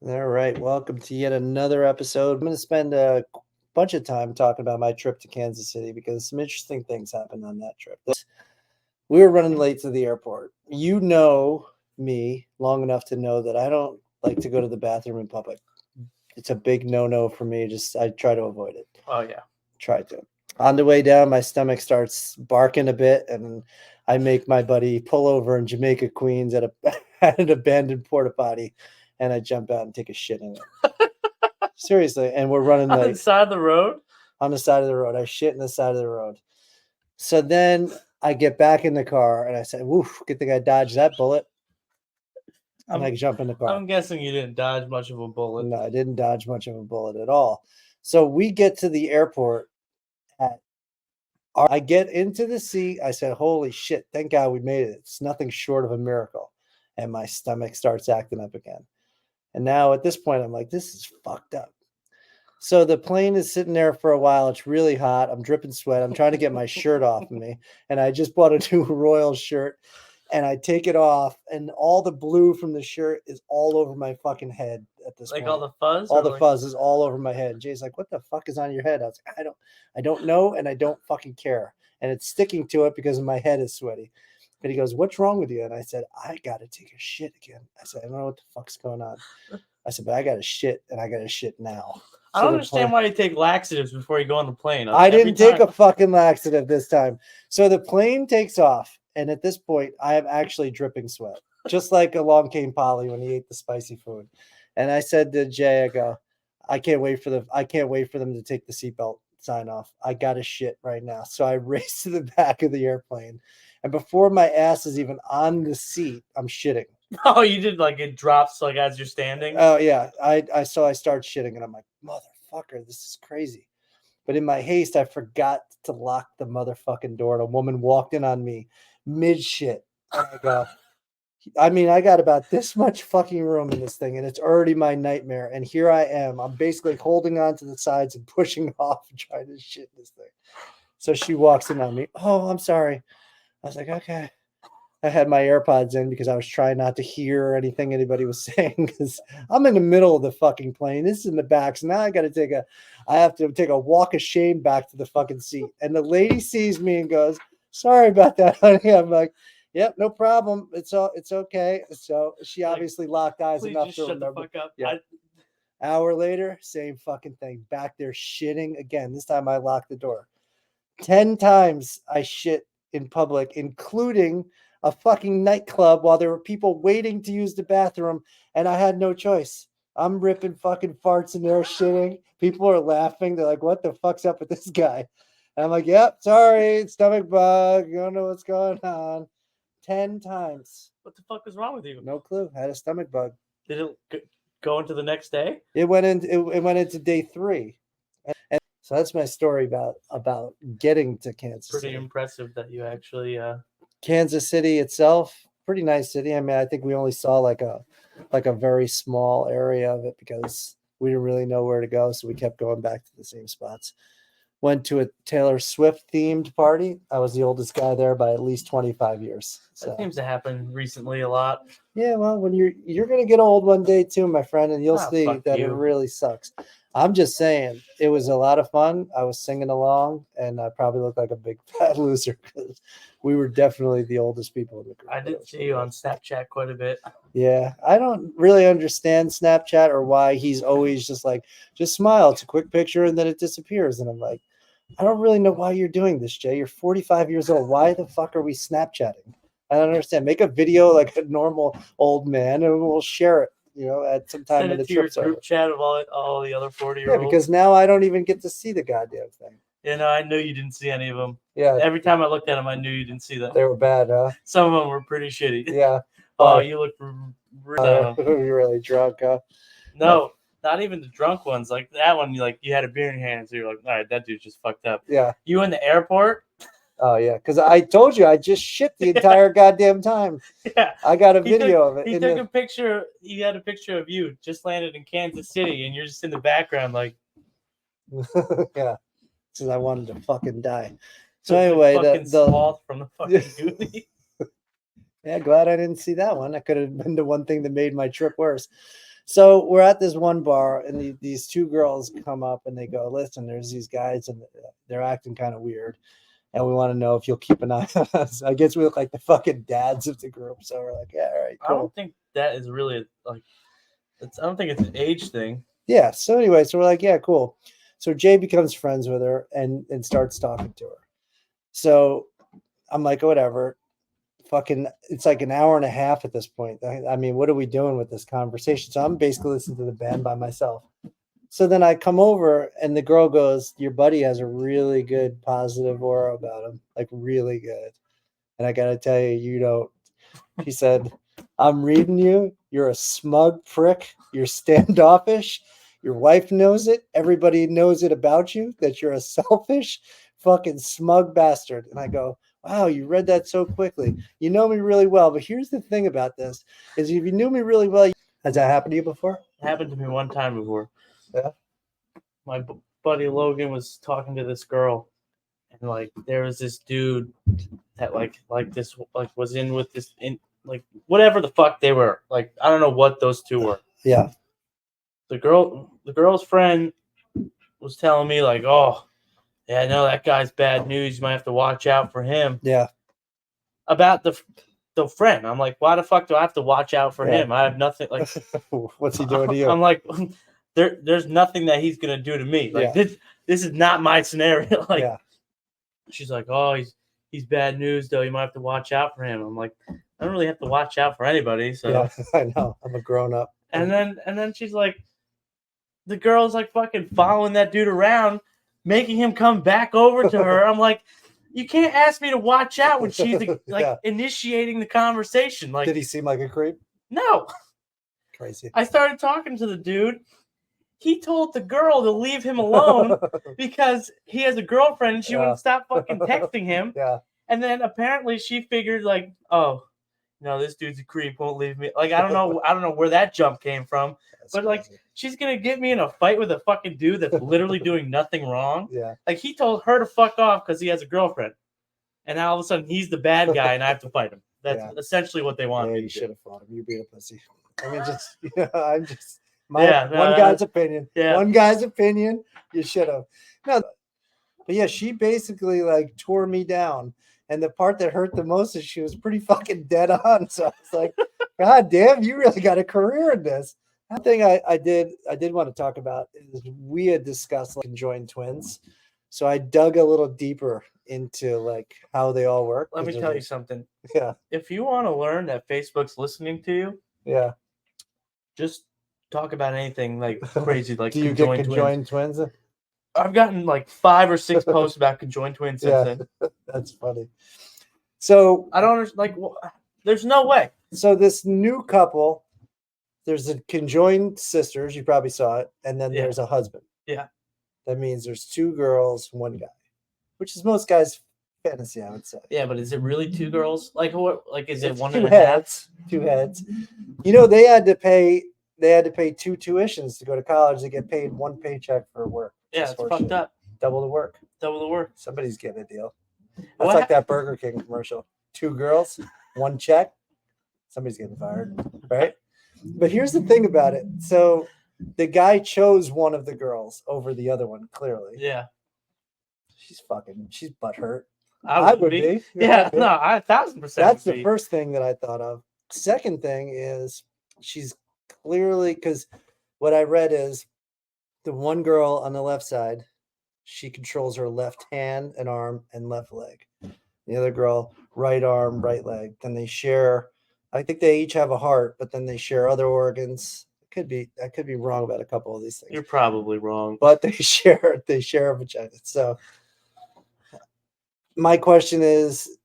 All right, welcome to yet another episode. I'm going to spend a bunch of time talking about my trip to Kansas City because some interesting things happened on that trip. We were running late to the airport. You know me long enough to know that I don't like to go to the bathroom in public. It's a big no-no for me. I try to avoid it. Oh, yeah. Try to. On the way down, my stomach starts barking a bit, and I make my buddy pull over in Jamaica, Queens at an abandoned porta potty, and I jump out and take a shit in it. Seriously, and we're running On the side of the road? On the side of the road. I shit in the side of the road. So then I get back in the car, and I said, woof, good thing I dodged that bullet. And I jump in the car. I'm guessing you didn't dodge much of a bullet. No, I didn't dodge much of a bullet at all. So we get to the airport I get into the seat. I said, holy shit, thank God we made it. It's nothing short of a miracle. And my stomach starts acting up again. And now at this point, I'm like, this is fucked up. So the plane is sitting there for a while. It's really hot. I'm dripping sweat. I'm trying to get my shirt off of me. And I just bought a new Royal shirt. And I take it off, and all the blue from the shirt is all over my fucking head at this point. Like all the fuzz? All the fuzz is all over my head. And Jay's like, what the fuck is on your head? I was like, I don't know, and I don't fucking care. And it's sticking to it because my head is sweaty. But he goes, what's wrong with you? And I said, I got to take a shit again. I said, I don't know what the fuck's going on. I said, but I got to shit, and I got to shit now. I don't understand why you take laxatives before you go on the plane. I didn't take a fucking laxative this time. So the plane takes off. And at this point, I am actually dripping sweat, just like along came Polly when he ate the spicy food. And I said to Jay, I go, I can't wait for them to take the seatbelt sign off. I got to shit right now. So I race to the back of the airplane. And before my ass is even on the seat, I'm shitting. Oh, you did like it drops like as you're standing? Oh, yeah. I start shitting, and I'm like, motherfucker, this is crazy. But in my haste, I forgot to lock the motherfucking door, and a woman walked in on me mid shit. And I go, I got about this much fucking room in this thing, and it's already my nightmare. And here I am. I'm basically holding on to the sides and pushing off and trying to shit this thing. So she walks in on me. Oh, I'm sorry. I was like, okay. I had my AirPods in because I was trying not to hear anything anybody was saying because I'm in the middle of the fucking plane. This is in the back. So now I have to take a walk of shame back to the fucking seat. And the lady sees me and goes, sorry about that, honey. I'm like, yep, no problem. It's okay. So she obviously locked eyes enough to remember. Shut the fuck up. Yeah. Hour later, same fucking thing. Back there shitting again. This time I locked the door. 10 times I shit in public, including a fucking nightclub while there were people waiting to use the bathroom, and I had no choice. I'm ripping fucking farts in there, shitting. People are laughing. They're like, what the fuck's up with this guy? And I'm like, yep, sorry, stomach bug. You don't know what's going on. 10 times. What the fuck is wrong with you? No clue. I had a stomach bug. Did it go into the next day? It went into day 3. And so that's my story about getting to Kansas City. Pretty impressive that you actually... Kansas City itself, pretty nice city. I mean, I think we only saw like a very small area of it because we didn't really know where to go, so we kept going back to the same spots. Went to a Taylor Swift themed party. I was the oldest guy there by at least 25 years. So. That seems to happen recently a lot. Yeah, well, when you're gonna get old one day too, my friend, and you'll see that it really sucks. I'm just saying, it was a lot of fun. I was singing along, and I probably looked like a big fat loser because we were definitely the oldest people in the group. I did see you on Snapchat quite a bit. Yeah, I don't really understand Snapchat or why he's always just like, just smile. It's a quick picture, and then it disappears. And I'm like, I don't really know why you're doing this, Jay. You're 45 years old. Why the fuck are we Snapchatting? I don't understand. Make a video like a normal old man, and we'll share it. At some time in the trip's over. Group chat of all the other 40-year-olds. Yeah, because now I don't even get to see the goddamn thing. Yeah, no, I knew you didn't see any of them. Yeah. Every time I looked at them, I knew you didn't see them. They were bad, huh? Some of them were pretty shitty. Yeah. Oh, you look really drunk, huh? No, not even the drunk ones. Like that one, you had a beer in your hand, so you're like, all right, that dude's just fucked up. Yeah. You in the airport? Oh, yeah, because I told you I just shit the entire goddamn time. Yeah. I got a video of it. He took a picture. He had a picture of you just landed in Kansas City, and you're just in the background like... Yeah, because I wanted to fucking die. So anyway, the sloth from the fucking Goonies. Yeah, glad I didn't see that one. That could have been the one thing that made my trip worse. So we're at this one bar, and these two girls come up and they go, "Listen, there's these guys, and they're acting kind of weird, and we want to know if you'll keep an eye on us." I guess we look like the fucking dads of the group, so we're like, "Yeah, all right, I cool." don't think that is really like. I don't think it's an age thing. Yeah. So anyway, so we're like, "Yeah, cool." So Jay becomes friends with her and starts talking to her. So I'm like, whatever. Fucking, it's like an hour and a half at this point. I mean, what are we doing with this conversation? So I'm basically listening to the band by myself. So then I come over and the girl goes, "Your buddy has a really good positive aura about him, like really good." And I gotta tell you, you don't. She said, "I'm reading you. You're a smug prick. You're standoffish. Your wife knows it. Everybody knows it about you, that you're a selfish, fucking smug bastard." And I go, "Wow, you read that so quickly. You know me really well. But here's the thing about this, is if you knew me really well," has that happened to you before? It happened to me one time before. Yeah. My buddy Logan was talking to this girl, and like there was this dude that like this like was in with this in like whatever the fuck they were, like I don't know what those two were. Yeah. The girl's friend was telling me like, "Oh, yeah, I know that guy's bad news. You might have to watch out for him." Yeah. About the friend, I'm like, why the fuck do I have to watch out for Yeah. him? I have nothing. Like, What's he doing to you? I'm like, there's nothing that he's gonna do to me. Like Yeah. this is not my scenario. Like, Yeah. she's like, "Oh, he's bad news though. You might have to watch out for him." I'm like, I don't really have to watch out for anybody. So Yeah, I know. I'm a grown up. and then she's like, the girl's like fucking following that dude around, making him come back over to her. I'm like, you can't ask me to watch out when she's like Yeah. initiating the conversation. Like, Did he seem like a creep? no. Crazy. I started talking to the dude. He told the girl to leave him alone because he has a girlfriend and she wouldn't stop fucking texting him. Yeah. And then apparently she figured like, oh, no, this dude's a creep, won't leave me. Like, I don't know where that jump came from. That's but crazy. like, she's gonna get me in a fight with a fucking dude that's literally doing nothing wrong. Yeah. Like, he told her to fuck off because he has a girlfriend, and now all of a sudden he's the bad guy and I have to fight him. That's essentially what they want. Yeah, me you to do. should have fought him. You're being a pussy. I mean, just I'm just one guy's opinion. Yeah. One guy's opinion. You should have. No, but yeah, she basically like tore me down. And the part that hurt the most is she was pretty fucking dead on. So I was like, God damn, you really got a career in this. One thing I did want to talk about is we had discussed like conjoined twins. So I dug a little deeper into like how they all work. Let me tell you something. Yeah. If you want to learn that Facebook's listening to you, yeah, just talk about anything like crazy, like do you get conjoined twins? I've gotten like 5 or 6 posts about conjoined twins since then. That's funny. So I don't understand. Like, there's no way. So this new couple, there's a conjoined sisters. You probably saw it, and then there's a husband. Yeah. That means there's 2 girls, 1 guy, which is most guys' fantasy, I would say. Yeah, but is it really 2 girls? Like what? Like is it 1 2 and a half? heads? 2 heads. You know, they had to pay 2 tuitions to go to college to get paid 1 paycheck for work. Yeah, it's fucked up. Double the work. Double the work. Somebody's getting a deal. That's like that Burger King commercial. 2 girls, 1 check. Somebody's getting fired, right? But here's the thing about it. So the guy chose one of the girls over the other one, clearly. Yeah. She's butthurt. I would be. Yeah, no, 1,000%. That's the first thing that I thought of. Second thing is she's clearly, because what I read is the one girl on the left side, she controls her left hand and arm and left leg. The other girl, right arm, right leg. Then they share, I think they each have a heart, but then they share other organs. I could be wrong about a couple of these things. You're probably wrong. But they share a vagina. So my question is,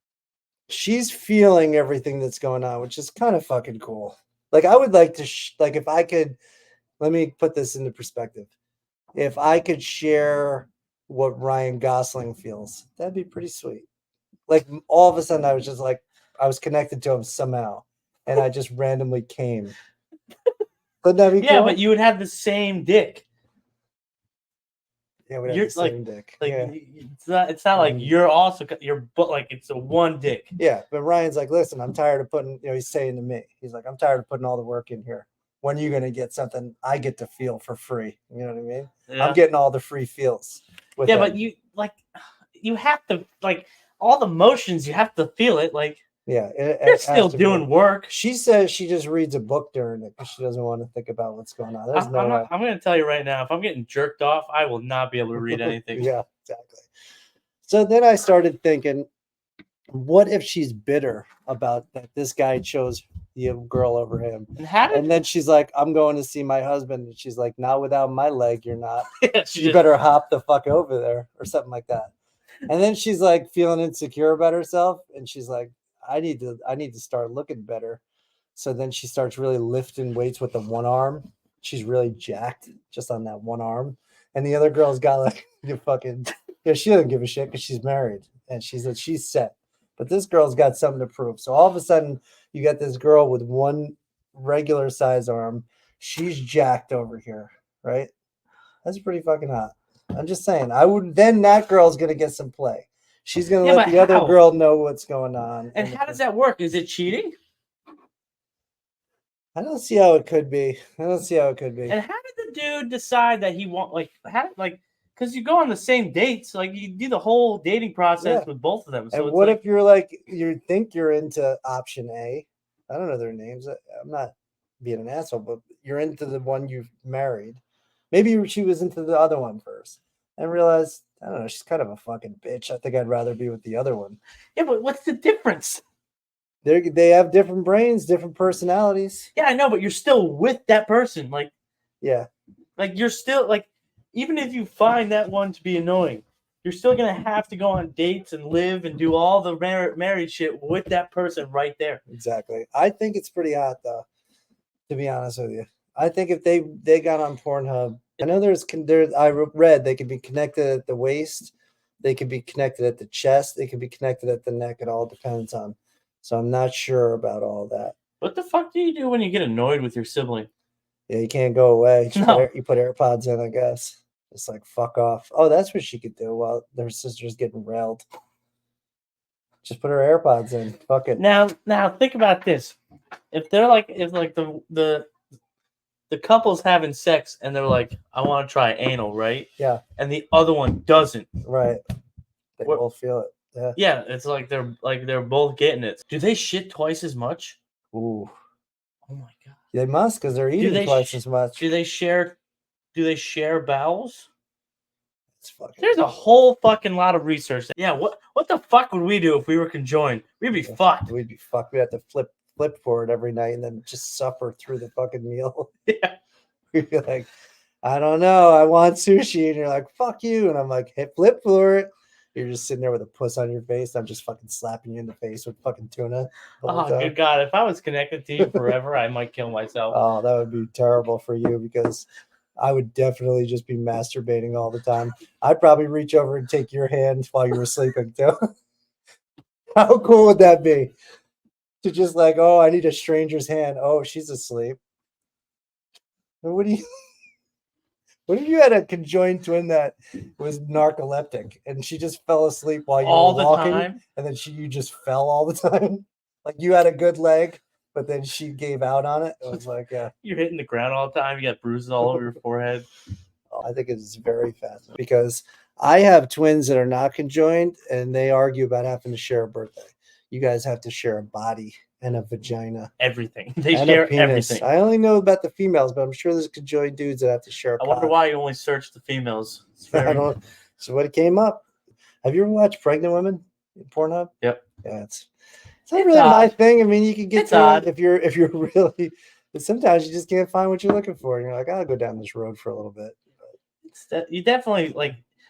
she's feeling everything that's going on, which is kind of fucking cool. Like I would like to, like if I could, let me put this into perspective. If I could share what Ryan Gosling feels, that'd be pretty sweet. Like all of a sudden I was just like, I was connected to him somehow and I just randomly came. Wouldn't that be cool? Yeah, but you would have the same dick. Yeah, we'd have the same dick. Like it's not like you're also but like it's a one dick. Yeah, but Ryan's like, listen, I'm tired of putting, he's saying to me, he's like, I'm tired of putting all the work in here. when are you gonna get something I get to feel for free? You know what I mean? Yeah. I'm getting all the free feels. With Yeah, him. but you have to like all the motions. You have to feel it. Like yeah, you're still doing work. She says she just reads a book during it because she doesn't want to think about what's going on. There's no way. I'm going to tell you right now. If I'm getting jerked off, I will not be able to read anything. Yeah, exactly. So then I started thinking, what if she's bitter about that this guy chose the girl over him? And then she's like, I'm going to see my husband. And she's like, not without my leg, you're not. You better hop the fuck over there or something like that. And then she's like feeling insecure about herself. And she's like, I need to start looking better. So then she starts really lifting weights with the one arm. She's really jacked just on that one arm. And the other girl's got like you fucking she doesn't give a shit because she's married and she's set. But this girl's got something to prove. So all of a sudden you got this girl with one regular size arm. She's jacked over here, right? That's pretty fucking hot. I'm just saying. Then that girl's gonna get some play. She's gonna let the other girl know what's going on. And how does that work? Is it cheating? I don't see how it could be. And how did the dude decide that he because you go on the same dates, like you do the whole dating process with both of them. So and what if you're like you think you're into option A? I don't know their names. I'm not being an asshole, but you're into the one you've married. Maybe she was into the other one first and realized, I don't know, she's kind of a fucking bitch. I think I'd rather be with the other one. Yeah, but what's the difference? They have different brains, different personalities. Yeah, I know, but you're still with that person. Like, yeah. Like, you're still, like, even if you find that one to be annoying, you're still going to have to go on dates and live and do all the married shit with that person right there. Exactly. I think it's pretty hot, though, to be honest with you. I think if they got on Pornhub, I know I read they can be connected at the waist, they can be connected at the chest, they can be connected at the neck. It all depends on. So I'm not sure about all that. What the fuck do you do when you get annoyed with your sibling? Yeah, you can't go away. You put AirPods in, I guess. Just like fuck off. Oh, that's what she could do while their sister's getting railed. Just put her AirPods in. Fuck it. Now think about this. If the couple's having sex and they're like, I want to try anal, right? Yeah. And the other one doesn't. Right. They both feel it. Yeah. Yeah, it's like they're both getting it. Do they shit twice as much? Ooh. Oh my god. They must, because they're eating twice as much. Do they share bowels? There's a whole fucking lot of research. Yeah, what the fuck would we do if we were conjoined? We'd be fucked. We'd be fucked. We'd have to flip for it every night and then just suffer through the fucking meal. Yeah. We'd be like, I don't know, I want sushi. And you're like, fuck you. And I'm like, hey, flip for it. You're just sitting there with a puss on your face. I'm just fucking slapping you in the face with fucking tuna. Oh, good God. If I was connected to you forever, I might kill myself. Oh, that would be terrible for you because I would definitely just be masturbating all the time. I'd probably reach over and take your hand while you were sleeping too. How cool would that be? To just like, oh, I need a stranger's hand. Oh, she's asleep. What if you had a conjoined twin that was narcoleptic and she just fell asleep while you were walking, and then you just fell all the time? Like you had a good leg, but then she gave out on it. It was like, yeah. You're hitting the ground all the time. You got bruises all over your forehead. Oh, I think it's very fascinating because I have twins that are not conjoined and they argue about having to share a birthday. You guys have to share a body and a vagina. Everything. They share everything. I only know about the females, but I'm sure there's conjoined dudes that have to share a wonder why you only search the females. So what came up. Have you ever watched pregnant women in Pornhub? Yep. Yeah, it's not really my thing. I mean, you can get to it if you're really, but sometimes you just can't find what you're looking for. And you're like, I'll go down this road for a little bit. You definitely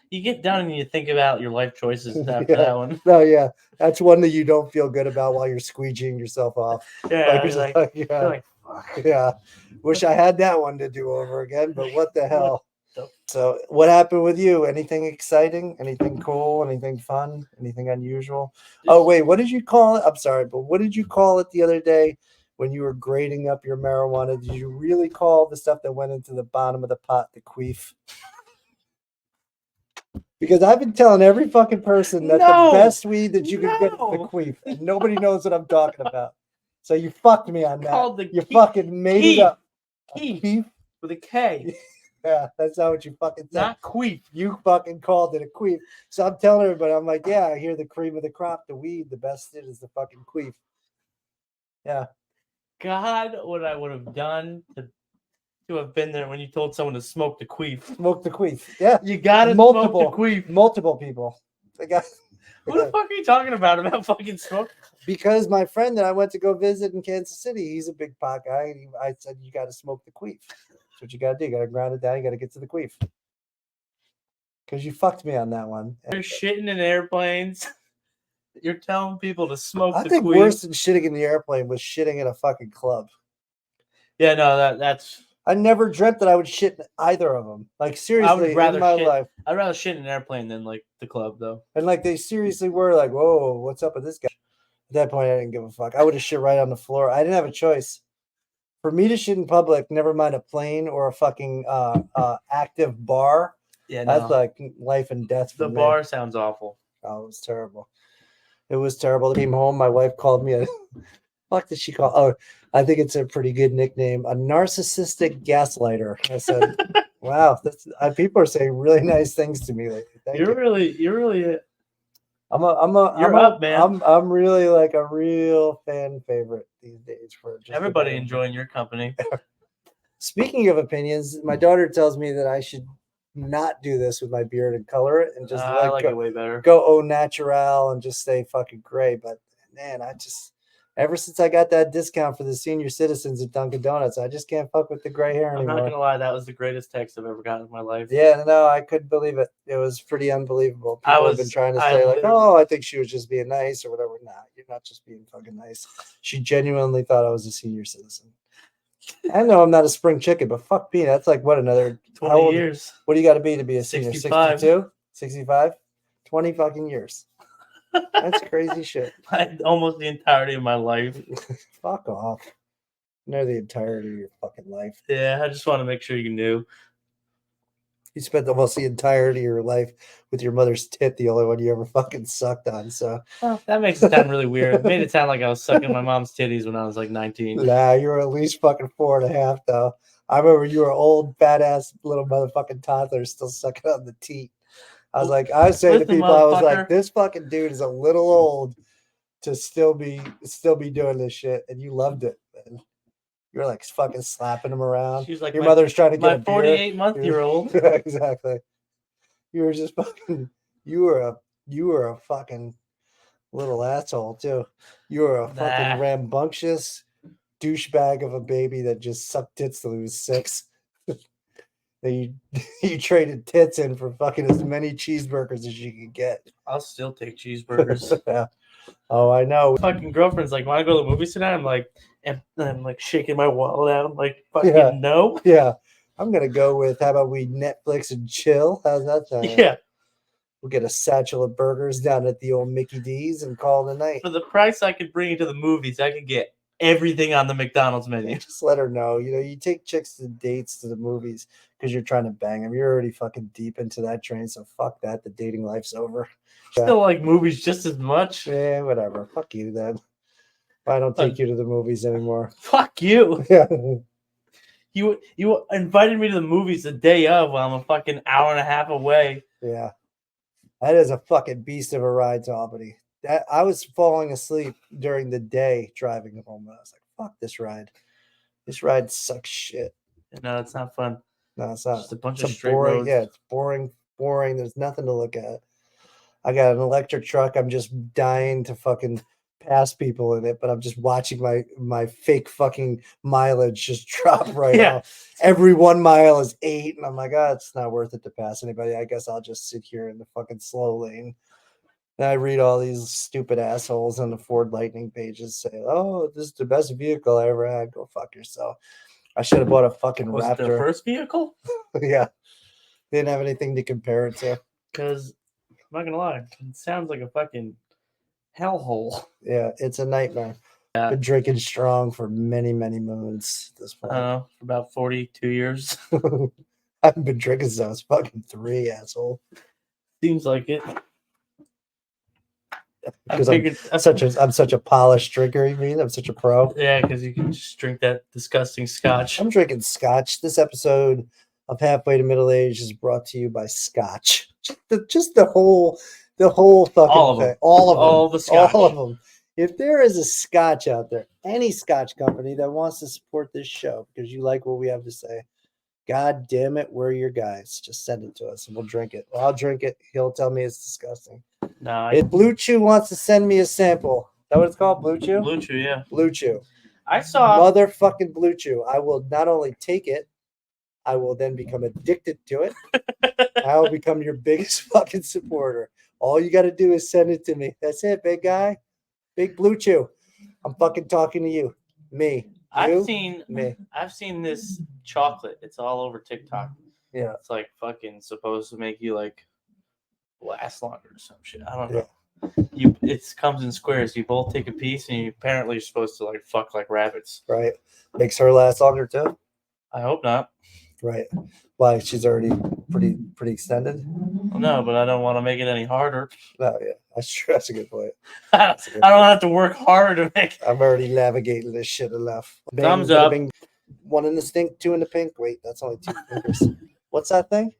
you get done and you think about your life choices after that one. No, yeah. That's one that you don't feel good about while you're squeegeeing yourself off. Yeah. Yeah. Wish I had that one to do over again, but what the hell? So what happened with you? Anything exciting? Anything cool? Anything fun? Anything unusual? Oh, wait, what did you call it? I'm sorry, but what did you call it the other day when you were grading up your marijuana? Did you really call the stuff that went into the bottom of the pot the queef? Because I've been telling every fucking person that the best weed that you can get is the queef, and nobody knows what I'm talking about. So you fucked me on that. You fucking made it up. Keef Queef? with a K, Yeah, that's not what you fucking said. not queef. You fucking called it a queef. So I'm telling everybody, I'm like, yeah, I hear the cream of the crop, the weed, the best it is the fucking queef. Yeah. God, what I would have done to have been there when you told someone to smoke the queef. Smoke the queef. Yeah. You gotta smoke the Multiple queef. multiple people. They got Who the fuck are you talking about fucking smoke? because my friend that I went to go visit in Kansas City, he's a big pot guy. And I said, you got to smoke the queef. That's what you got to do. You got to ground it down. You got to get to the queef. Because you fucked me on that one. You're shitting in airplanes. You're telling people to smoke I the think queef. worse than shitting in the airplane was shitting in a fucking club. Yeah, no, that's. I never dreamt that I would shit in either of them. Like seriously, in my life. I'd rather shit in an airplane than like the club, though. And like they seriously were like, whoa, what's up with this guy? At that point, I didn't give a fuck. I would have shit right on the floor. I didn't have a choice. For me to shit in public, never mind a plane or a fucking active bar. Yeah, no. That's like life and death for The me. bar sounds awful. Oh, it was terrible. It was terrible. I came home. My wife called me a fuck did she call? Oh, I think it's a pretty good nickname. A narcissistic gaslighter. I said, wow, that's people are saying really nice things to me lately. Thank you. You're really I'm up, man. I'm really like a real fan favorite these days for just everybody enjoying your company. Speaking of opinions, my daughter tells me that I should not do this with my beard and color it and just I like it way better. Go au natural and just stay fucking gray. But man, I just ever since I got that discount for the senior citizens at Dunkin' Donuts, I just can't fuck with the gray hair anymore. I'm not gonna lie, that was the greatest text I've ever gotten in my life. Yeah, no, I couldn't believe it. It was pretty unbelievable. People have been trying to say like, "Oh, I think she was just being nice" or whatever. Nah, you're not just being fucking nice. She genuinely thought I was a senior citizen. I know I'm not a spring chicken, but fuck me, that's like what another 20 years. What do you got to be a senior? 65. 62, 65, 20 fucking years. That's crazy shit. Almost the entirety of my life. Fuck off. No, the entirety of your fucking life. Yeah, I just want to make sure you knew. You spent almost the entirety of your life with your mother's tit, the only one you ever fucking sucked on. So that makes it sound really weird. It made it sound like I was sucking my mom's titties when I was like 19. Nah, you were at least fucking 4.5 though. I remember you were old, fat ass little motherfucking toddler still sucking on the teat. I was like, I was saying to people, I was like, this fucking dude is a little old to still be doing this shit, and you loved it, man. You were like fucking slapping him around. She's like, your mother's trying to get my 48-month-year-old. Yeah, exactly. You were just fucking. You were a fucking little asshole too. You were a fucking rambunctious douchebag of a baby that just sucked tits till he was 6. You traded tits in for fucking as many cheeseburgers as you could get. I'll still take cheeseburgers. Yeah. Oh, I know. Fucking girlfriend's like, want to go to the movies tonight? I'm like, and I'm like shaking my wallet out. I'm like, fucking no. Yeah. I'm gonna go with how about we Netflix and chill? How's that sound? Yeah. We'll get a satchel of burgers down at the old Mickey D's and call it a night. For the price I could bring you to the movies, I could get everything on the McDonald's menu. Just let her know. You know, you take chicks to dates to the movies because you're trying to bang them. You're already fucking deep into that train, so fuck that. The dating life's over. Still like movies just as much. Yeah, whatever. Fuck you then. I don't take you to the movies anymore. Fuck you. Yeah. You invited me to the movies the day of while I'm a fucking hour and a half away. Yeah. That is a fucking beast of a ride to Albany. I was falling asleep during the day driving home. I was like, fuck this ride. This ride sucks shit. No, it's not fun. No, it's not. Just a bunch of straight boring roads. Yeah, it's boring. There's nothing to look at. I got an electric truck. I'm just dying to fucking pass people in it, but I'm just watching my fake fucking mileage just drop right off. Every 1 mile is 8, and I'm like, it's not worth it to pass anybody. I guess I'll just sit here in the fucking slow lane. And I read all these stupid assholes on the Ford Lightning pages say, "Oh, this is the best vehicle I ever had." Go fuck yourself. I should have bought a fucking Raptor. Was it their first vehicle? Yeah, didn't have anything to compare it to. Because I'm not gonna lie, it sounds like a fucking hellhole. Yeah, it's a nightmare. Yeah. Been drinking strong for many, many moons at this point. For about 42 years. I haven't been drinking since I was fucking 3, asshole. Seems like it. Because I'm such a polished drinker. You mean I'm such a pro? Yeah, because you can just drink that disgusting scotch. I'm drinking scotch. This episode of Halfway to Middle Age is brought to you by Scotch. Just the whole fucking All of thing. them. All of them. All the scotch. All of them. If there is a scotch out there, any scotch company that wants to support this show because you like what we have to say, God damn it, we're your guys. Just send it to us and we'll drink it. I'll drink it. He'll tell me it's disgusting. No, If Blue Chew wants to send me a sample, is that what it's called? Blue Chew? Blue Chew, yeah. Blue Chew. I saw Motherfucking Blue Chew. I will not only take it, I will then become addicted to it. I will become your biggest fucking supporter. All you got to do is send it to me. That's it, big guy. Big Blue Chew. I'm fucking talking to you. Me. I've seen this chocolate. It's all over TikTok. Yeah. It's like fucking supposed to make you like last longer or some shit. I don't know. It comes in squares. You both take a piece, and apparently you're supposed to like fuck like rabbits. Right. Makes her last longer too. I hope not. Right. Why? She's already pretty extended. Well, no, but I don't want to make it any harder. Oh yeah, that's true. That's a good point. I don't have to work harder to make. I'm already navigating this shit enough. Bing, Thumbs up. Bing. One in the stink, two in the pink. Wait, that's only two fingers. What's that thing?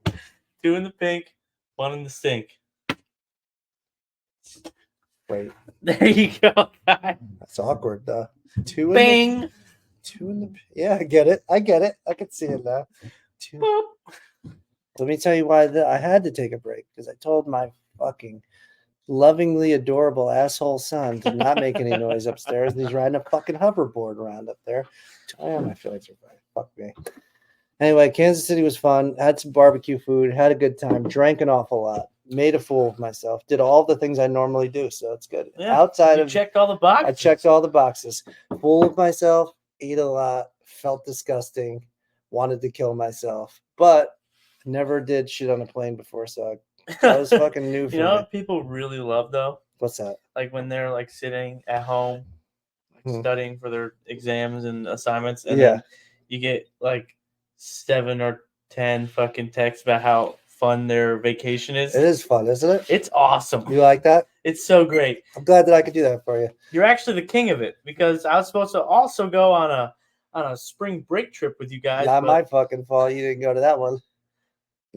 2 in the pink, 1 in the stink. Wait. There you go, guys. That's awkward, though. Two in the yeah, I get it. I can see it now. Boop. Let me tell you why I had to take a break because I told my fucking lovingly adorable asshole son to not make any noise upstairs. And he's riding a fucking hoverboard around up there. My feelings are fine. Fuck me. Anyway, Kansas City was fun. Had some barbecue food. Had a good time. Drank an awful lot. Made a fool of myself. Did all the things I normally do, so it's good. Yeah, checked all the boxes. I checked all the boxes. Fool of myself. Ate a lot. Felt disgusting. Wanted to kill myself, but never did shit on a plane before, so that was fucking new for me. You know what people really love though? What's that? Like when they're like sitting at home, like studying for their exams and assignments, and then you get like 7 or 10 fucking texts about how fun their vacation is. It is fun, isn't it? It's awesome. You like that? It's so great. I'm glad that I could do that for you. You're actually the king of it because I was supposed to also go on a spring break trip with you guys. Not my fucking fault. You didn't go to that one.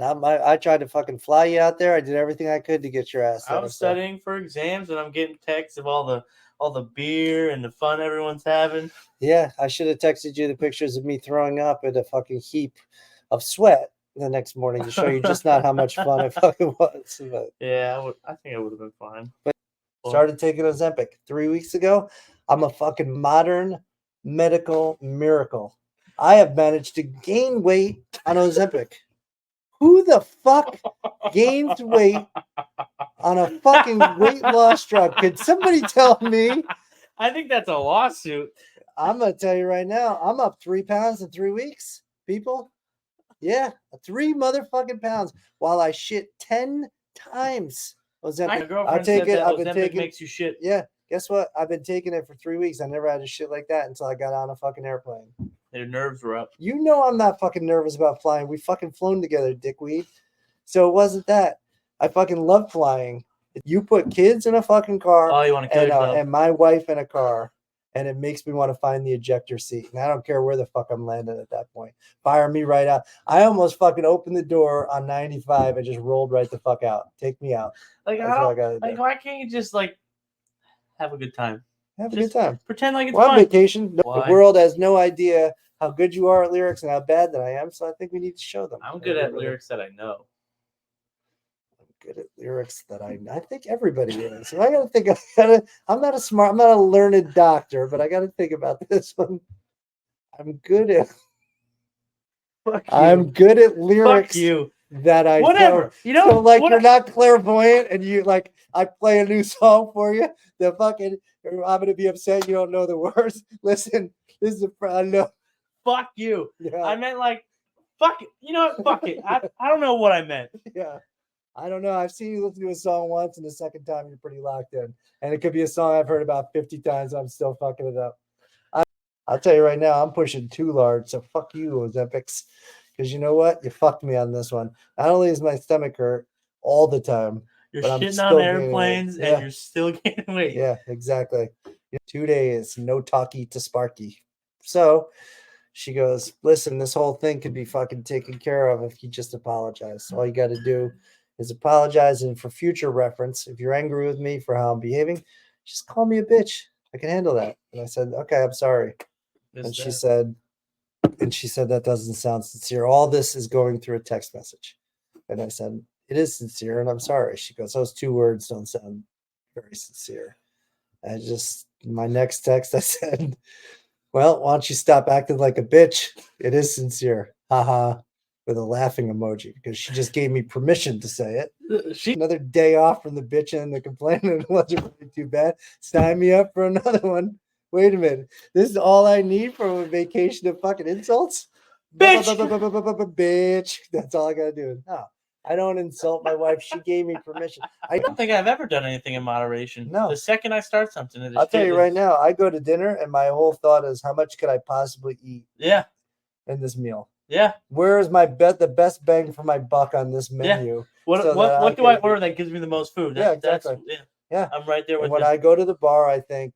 I tried to fucking fly you out there. I did everything I could to get your ass there. I was studying for exams, and I'm getting texts of all the beer and the fun everyone's having. Yeah, I should have texted you the pictures of me throwing up in a fucking heap of sweat the next morning to show you just not how much fun it fucking was. But, yeah, I think it would have been fine. But started taking Ozempic 3 weeks ago. I'm a fucking modern medical miracle. I have managed to gain weight on Ozempic. Who the fuck gains weight on a fucking weight loss drug? Could somebody tell me? I think that's a lawsuit. I'm going to tell you right now, I'm up 3 pounds in 3 weeks, people. Yeah, 3 motherfucking pounds while I shit 10 times. Ozempic. My girlfriend said that Ozempic makes you shit. Yeah, guess what? I've been taking it for 3 weeks. I never had a shit like that until I got on a fucking airplane. Their nerves were up. You know I'm not fucking nervous about flying. We fucking flown together, dickweed. So it wasn't that. I fucking love flying. You put kids in a fucking car. Oh, you want to kill yourself. And my wife in a car, and it makes me want to find the ejector seat. And I don't care where the fuck I'm landing at that point. Fire me right out. I almost fucking opened the door on 95 and just rolled right the fuck out. Take me out. Like, why can't you just like have a good time? Have a good time. Pretend like it's We're fun. on vacation. The world has no idea how good you are at lyrics and how bad that I am. So I think we need to show them. I'm good at lyrics that I know. I'm good at lyrics that I think everybody is. So I got to think. I'm not a learned doctor, but I got to think about this one. I'm good at. I'm good at lyrics. Fuck you. That I whatever know. You know. So like you're not clairvoyant, and you like I play a new song for you. The fucking I'm gonna be upset you don't know the words. Listen, this is I know. Fuck you. Yeah. I meant like, fuck it. You know what? Fuck it. I don't know what I meant. Yeah. I don't know. I've seen you listen to a song once, and the second time you're pretty locked in. And it could be a song I've heard about 50 times. I'm still fucking it up. I'll tell you right now, I'm pushing too large. So fuck you, Ozempics. Because you know what? You fucked me on this one. Not only is my stomach hurt all the time. You're but I'm shitting still on gaining weight. airplanes Yeah. and you're still gaining weight. Yeah, exactly. 2 days, no talkie to Sparky. So she goes, listen, this whole thing could be fucking taken care of if you just apologize. So all you got to do is apologize. And for future reference, if you're angry with me for how I'm behaving, just call me a bitch. I can handle that. And I said, okay, I'm sorry. And she said, that doesn't sound sincere. All this is going through a text message. And I said, it is sincere and I'm sorry. She goes, those 2 words don't sound very sincere. My next text, I said, well, why don't you stop acting like a bitch? It is sincere. Haha. With a laughing emoji because she just gave me permission to say it. Another day off from the bitching and the complaining. It wasn't really too bad. Sign me up for another one. Wait a minute. This is all I need from a vacation of fucking insults? Bitch! Bitch. That's all I got to do. No, I don't insult my wife. She gave me permission. I don't think I've ever done anything in moderation. No. The second I start something, I'll tell you right now, I go to dinner and my whole thought is how much could I possibly eat Yeah. in this meal? Yeah. Where is the best bang for my buck on this menu? What so what do I order that gives me the most food? Yeah, exactly. Yeah. I'm right there with And when you. I go to the bar, I think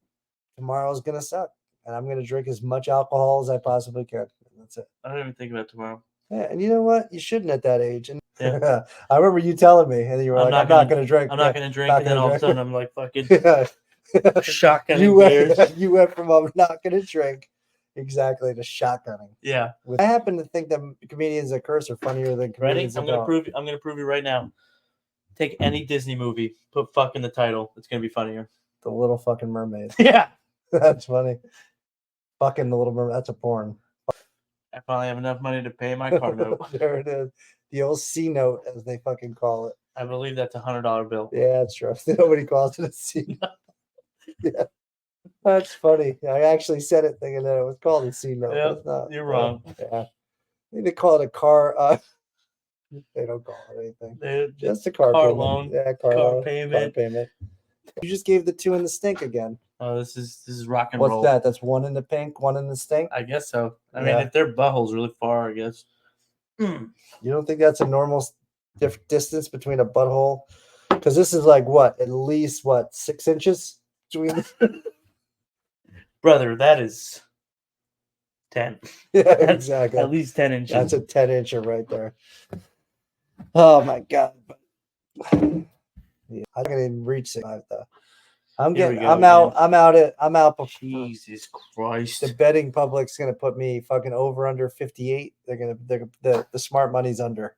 tomorrow's gonna suck. And I'm gonna drink as much alcohol as I possibly can. And that's it. I don't even think about tomorrow. Yeah, and you know what? You shouldn't at that age. And Yeah. I remember you telling me, and you were I'm like, not I'm not gonna drink. I'm not gonna drink, not and then gonna all of a drink. sudden I'm like fucking Yeah. shotgunning beers. You went from I'm not gonna drink exactly to shotgunning. Yeah. I happen to think that comedians that curse are funnier than Ready? comedians that don't. I'm gonna prove you right now. Take any Disney movie, put fuck in the title. It's gonna be funnier. The Little fucking Mermaid. Yeah. That's funny. Fucking The Little Mermaid. That's a porn. I finally have enough money to pay my car note. There it is. The old C note, as they fucking call it. I believe that's $100 bill. Yeah, that's true. Nobody calls it a C note. Yeah. That's funny. I actually said it thinking that it was called a C note. Yeah, But it's not. you're wrong. Yeah. They need to call it a car. They don't call it anything. Just a car payment. Loan. Yeah, car payment. Car payment. You just gave the 2 in the stink again. Oh, this is rock and What's roll. What's that? That's 1 in the pink, 1 in the stink? I guess so. I mean, if their butthole's really far, I guess. You don't think that's a normal distance between a butthole? Because this is like what? At least 6 inches between. Brother, that is 10. Yeah, exactly. At least 10 inches. That's a 10-incher right there. Oh my god! Yeah, I'm gonna reach 5 though. I'm out. Jesus Christ! The betting public's gonna put me fucking over under 58. The smart money's under.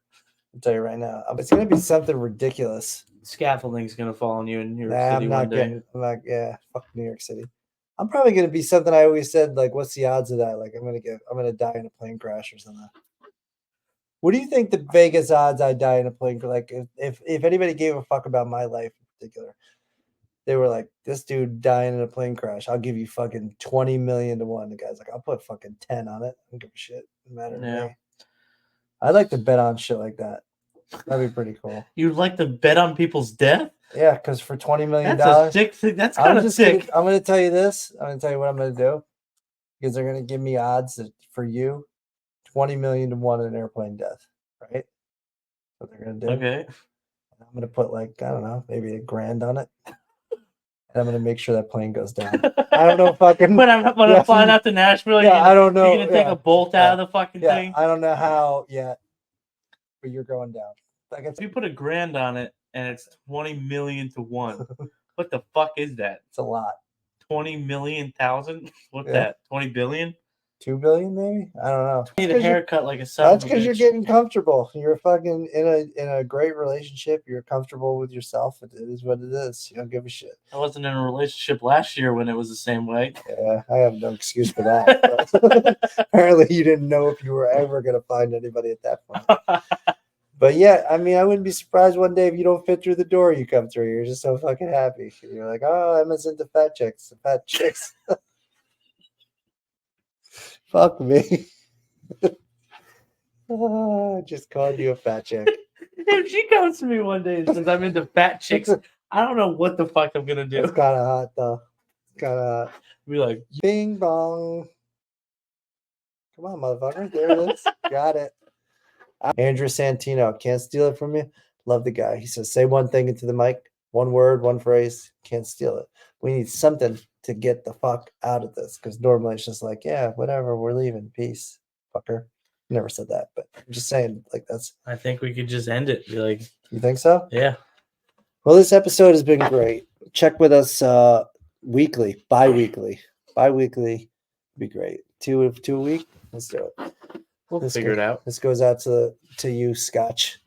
I'll tell you right now. It's gonna be something ridiculous. Scaffolding's gonna fall on you in New York City one day. Yeah, fuck New York City. I'm probably gonna be something I always said, like, what's the odds of that? Like, I'm gonna die in a plane crash or something. What do you think the Vegas odds I die in a plane crash? Like, if anybody gave a fuck about my life in particular, they were like, this dude dying in a plane crash, I'll give you fucking 20 million to 1. The guy's like, I'll put fucking 10 on it. I don't give a shit. Doesn't matter to me. I'd like to bet on shit like that. That'd be pretty cool. You'd like to bet on people's death? Yeah, because for $20 million, that's a sick thing. That's kind of sick. I'm gonna tell you this. I'm gonna tell you what I'm gonna do, because they're gonna give me odds for you, 20 million to 1 in an airplane death, right? What they're gonna do? Okay. I'm gonna put like, I don't know, maybe $1,000 on it, and I'm gonna make sure that plane goes down. I don't know fucking when I'm flying out to Nashville. I don't know. You're gonna take a bolt out of the fucking thing. I don't know how yet, but you're going down. Like, if you put $1,000 on it and it's 20 million to 1, what the fuck is that? It's a lot. 20 million thousand? What's that? 20 billion? 2 billion, maybe? I don't know. You need a haircut like a son. That's because you're getting comfortable. You're fucking in a great relationship. You're comfortable with yourself. It is what it is. You don't give a shit. I wasn't in a relationship last year when it was the same way. Yeah, I have no excuse for that. Apparently, you didn't know if you were ever going to find anybody at that point. But yeah, I mean, I wouldn't be surprised one day if you don't fit through the door you come through. You're just so fucking happy. You're like, oh, Emma's into fat chicks. Fat chicks. Fuck me. I just called you a fat chick. If she comes to me one day and says I'm into fat chicks, I don't know what the fuck I'm going to do. It's kind of hot, though. It's kind of hot. Be like, bing bong. Come on, motherfucker. There it is. Got it. Andrew Santino, can't steal it from you. Love the guy. He says, say one thing into the mic, one word, one phrase, can't steal it. We need something to get the fuck out of this because normally it's just like, yeah, whatever, we're leaving. Peace, fucker. Never said that, but I'm just saying, like, that's. I think we could just end it. Be like, You think so? yeah. Well, this episode has been great. Check with us weekly, bi-weekly. Bi-weekly be great. Two a week. Let's do it. We'll figure it out. This goes out to you, Scotch.